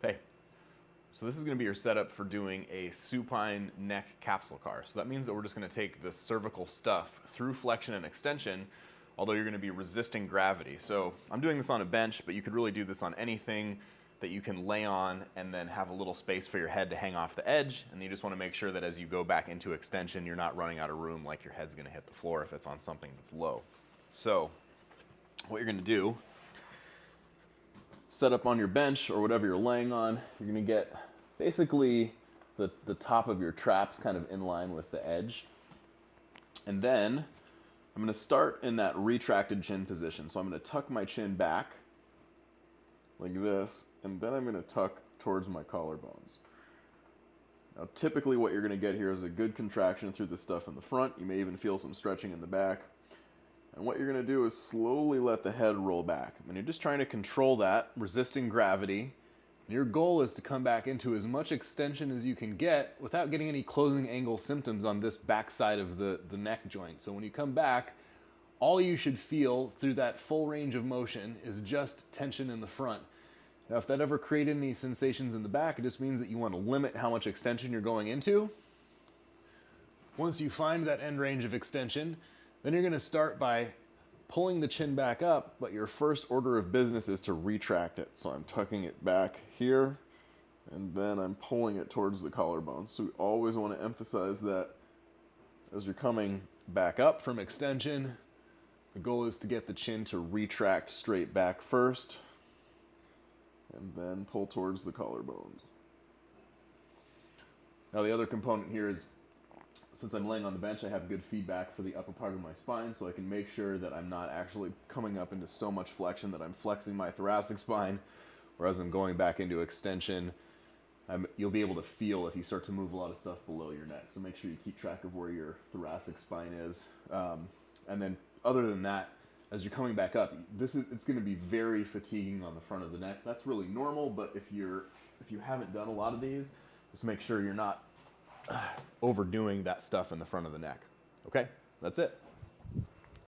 Hey, so this is going to be your setup for doing a supine neck capsule car. So that means that we're just going to take the cervical stuff through flexion and extension, although you're going to be resisting gravity. So I'm doing this on a bench, but you could really do this on anything that you can lay on and then have a little space for your head to hang off the edge. And you just want to make sure that as you go back into extension, you're not running out of room, like your head's going to hit the floor if it's on something that's low. So what you're going to do, set up on your bench or whatever you're laying on, you're going to get basically the top of your traps kind of in line with the edge. And then I'm going to start in that retracted chin position. So I'm going to tuck my chin back like this, and then I'm going to tuck towards my collarbones. Now typically what you're going to get here is a good contraction through the stuff in the front. You may even feel some stretching in the back. And what you're going to do is slowly let the head roll back. And you're just trying to control that, resisting gravity. And your goal is to come back into as much extension as you can get without getting any closing angle symptoms on this back side of the neck joint. So when you come back, all you should feel through that full range of motion is just tension in the front. Now, if that ever created any sensations in the back, it just means that you want to limit how much extension you're going into. Once you find that end range of extension, then you're going to start by pulling the chin back up, but your first order of business is to retract it. So I'm tucking it back here, and then I'm pulling it towards the collarbone. So we always want to emphasize that as you're coming back up from extension, the goal is to get the chin to retract straight back first, and then pull towards the collarbones. Now the other component here is, since I'm laying on the bench, I have good feedback for the upper part of my spine, so I can make sure that I'm not actually coming up into so much flexion that I'm flexing my thoracic spine, whereas I'm going back into extension. You'll be able to feel if you start to move a lot of stuff below your neck, so make sure you keep track of where your thoracic spine is. And then other than that, as you're coming back up, it's going to be very fatiguing on the front of the neck. That's really normal, but if you haven't done a lot of these, just make sure you're not overdoing that stuff in the front of the neck. Okay, that's it.